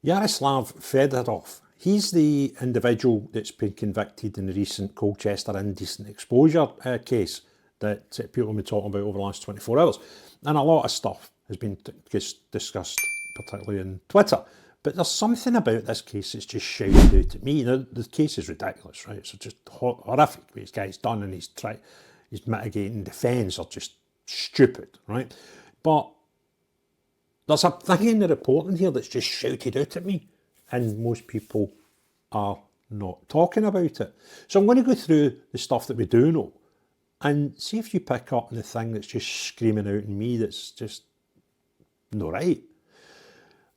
Yaroslav Fedorov, he's the individual that's been convicted in the recent Colchester indecent exposure case that people have been talking about over the last 24 hours. And a lot of stuff has been discussed, particularly on Twitter. But there's something about this case that's just shouted out at me. Now, the case is ridiculous, right? It's just horrific what this guy's done, and his mitigating defence are just stupid, right? But there's a thing in the reporting here that's just shouted out at me, and most people are not talking about it. So I'm going to go through the stuff that we do know and see if you pick up on the thing that's just screaming out in me that's just not right.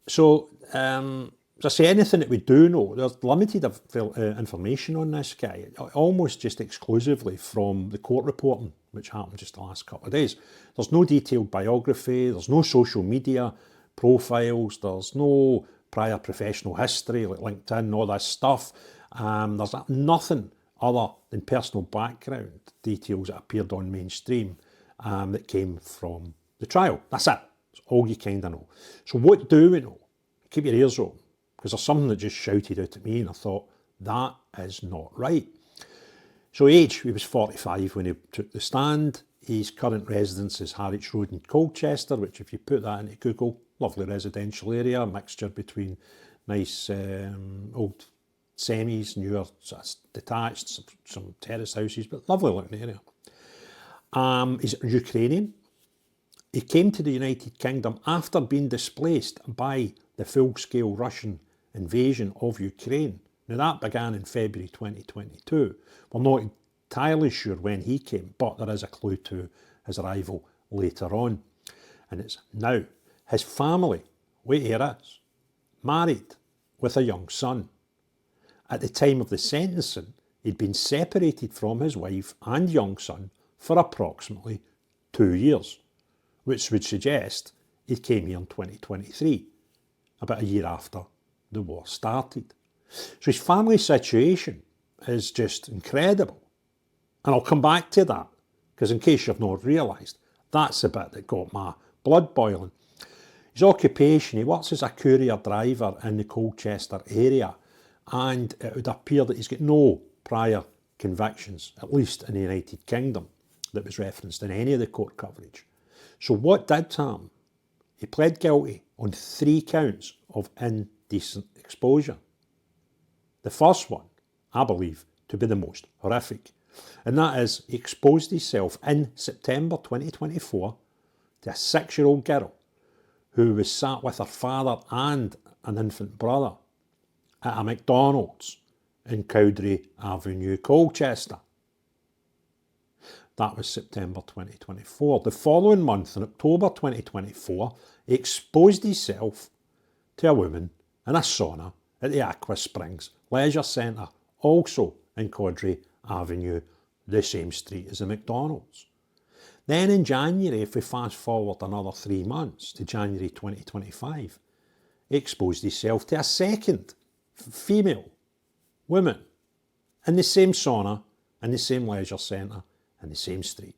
So, as I say, anything that we do know, there's limited information on this guy, almost just exclusively from the court reporting, which happened just the last couple of days. There's no detailed biography, there's no social media profiles, there's no prior professional history like LinkedIn, all this stuff. There's nothing other than personal background details that appeared on mainstream that came from the trial. That's it. That's all you kind of know. So what do we know? Keep your ears open, because there's something that just shouted out at me and I thought, that is not right. So age, he was 45 when he took the stand. His current residence is Harwich Road in Colchester, which if you put that into Google, lovely residential area, a mixture between nice old semis, newer detached, some terrace houses, but lovely looking area. He's Ukrainian. He came to the United Kingdom after being displaced by the full-scale Russian invasion of Ukraine. Now that began in February 2022. We're not entirely sure when he came, but there is a clue to his arrival later on. And it's now. His family, wait here it is, married with a young son. At the time of the sentencing, he'd been separated from his wife and young son for approximately 2 years, which would suggest he came here in 2023, about a year after the war started. So his family situation is just incredible. And I'll come back to that, because in case you've not realised, that's the bit that got my blood boiling. His occupation, he works as a courier driver in the Colchester area, and it would appear that he's got no prior convictions, at least in the United Kingdom, that was referenced in any of the court coverage. So what did happen? He pled guilty on 3 counts of indecent exposure. The first one, I believe, to be the most horrific, and that is he exposed himself in September 2024 to a 6-year-old girl who was sat with her father and an infant brother at a McDonald's in Cowdray Avenue, Colchester. That was September 2024. The following month, in October 2024, he exposed himself to a woman in a sauna at the Aqua Springs Leisure Centre, also in Cowdray Avenue, the same street as the McDonald's. Then in January, if we fast forward another 3 months to January 2025, he exposed himself to a second female woman in the same sauna, in the same leisure centre, in the same street.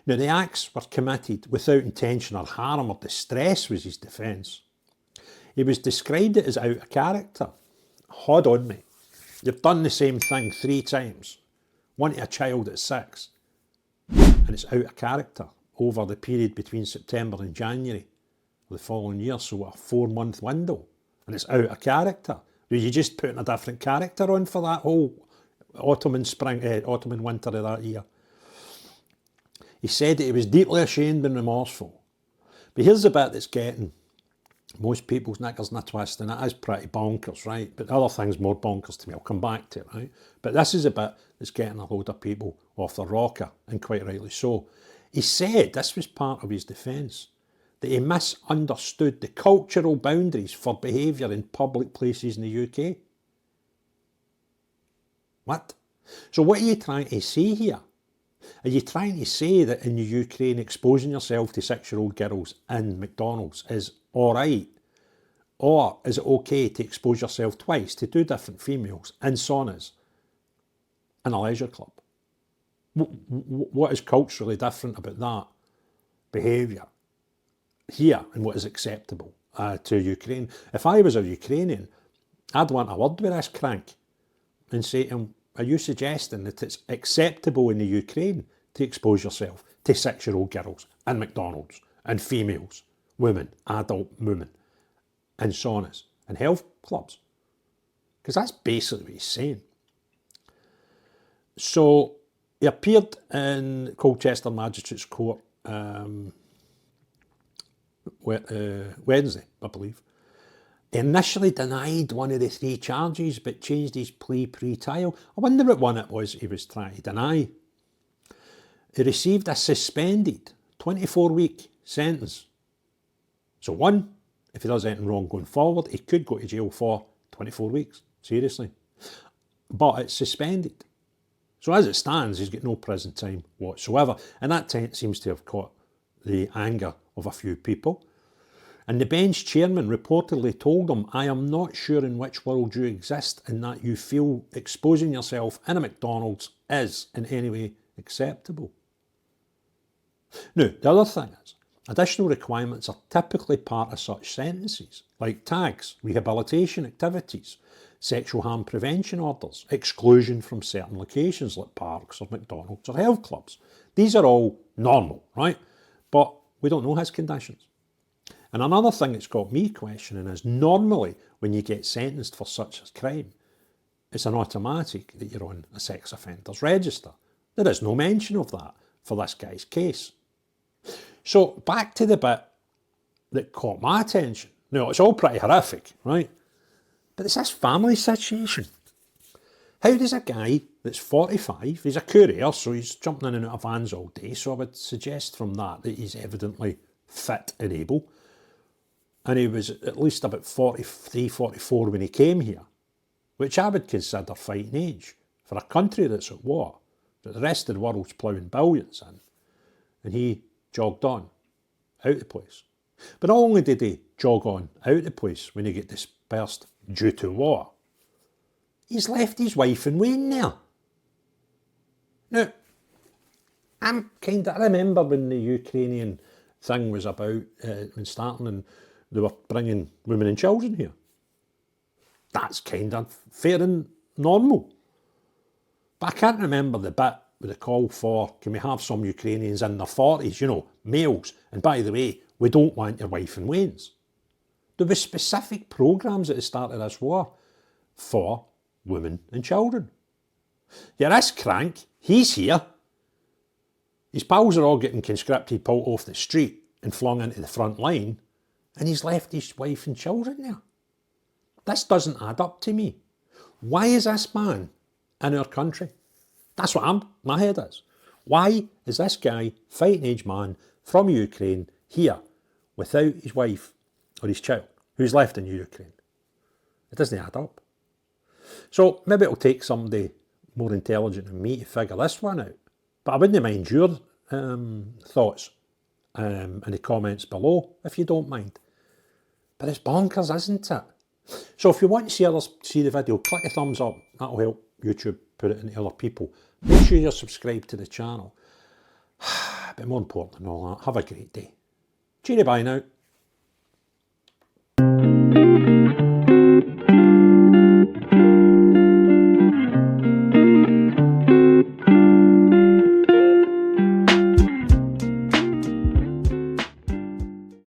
Now the acts were committed without intention or harm or distress, was his defence. He was described it as out of character. Hold on, mate. You've done the same thing 3 times. One to a child at 6. And it's out of character over the period between September and January of the following year, so a 4-month window. And it's out of character. Were you just putting a different character on for that whole autumn and winter of that year? He said that he was deeply ashamed and remorseful. But here's the bit that's getting most people's knickers in a twist, and it is pretty bonkers, right? But the other thing's more bonkers to me. I'll come back to it, right? But this is a bit that's getting a load of people off their rocker, and quite rightly so. He said, this was part of his defence, that he misunderstood the cultural boundaries for behaviour in public places in the UK. What? So what are you trying to say here? Are you trying to say that in the Ukraine exposing yourself to 6-year-old girls in McDonald's is alright? Or is it okay to expose yourself twice to 2 different females in saunas in a leisure club? What is culturally different about that behaviour here and what is acceptable to Ukraine. If I was a Ukrainian, I'd want a word with this crank and say to him, are you suggesting that it's acceptable in the Ukraine to expose yourself to 6-year-old girls in McDonald's and females, women, adult women, and saunas and health clubs? Because that's basically what he's saying. So he appeared in Colchester Magistrates Court Wednesday, I believe. He initially denied one of the 3 charges, but changed his plea pre-trial. I wonder what one it was he was trying to deny. He received a suspended 24-week sentence. So one, if he does anything wrong going forward, he could go to jail for 24 weeks. Seriously. But it's suspended. So as it stands, he's got no prison time whatsoever. And that seems to have caught the anger of a few people. And the bench chairman reportedly told him, I am not sure in which world you exist and that you feel exposing yourself in a McDonald's is in any way acceptable. Now, the other thing is, additional requirements are typically part of such sentences, like tags, rehabilitation activities, sexual harm prevention orders, exclusion from certain locations like parks or McDonald's or health clubs. These are all normal, right? But we don't know his conditions. And another thing that's got me questioning is normally when you get sentenced for such a crime, it's an automatic that you're on a sex offenders register. There is no mention of that for this guy's case. So back to the bit that caught my attention. Now, it's all pretty horrific, right? But it's this family situation. How does a guy that's 45, he's a courier, so he's jumping in and out of vans all day, so I would suggest from that he's evidently fit and able. And he was at least about 43, 44 when he came here, which I would consider fighting age for a country that's at war, that the rest of the world's ploughing billions in. And he jogged on, out of the place. But not only did he jog on, out of the place when he got dispersed due to war, he's left his wife and Wayne there. Now, I remember when the Ukrainian thing was about, when starting, and they were bringing women and children here. That's kind of fair and normal. But I can't remember the bit with the call for, can we have some Ukrainians in their 40s, males, and by the way, we don't want your wife and Waynes. There were specific programmes at the start of this war for women and children. Yeah, this crank, he's here. His pals are all getting conscripted, pulled off the street and flung into the front line, and he's left his wife and children there. This doesn't add up to me. Why is this man in our country? That's what my head is. Why is this guy, fighting age man from Ukraine, here without his wife or his child, who's left in Ukraine? It doesn't add up. So maybe it'll take somebody more intelligent than me to figure this one out. But I wouldn't mind your thoughts in the comments below, if you don't mind. But it's bonkers, isn't it? So if you want to see others see the video, click a thumbs up. That'll help YouTube put it into other people. Make sure you're subscribed to the channel. But more important than all that, have a great day. Cheery bye now.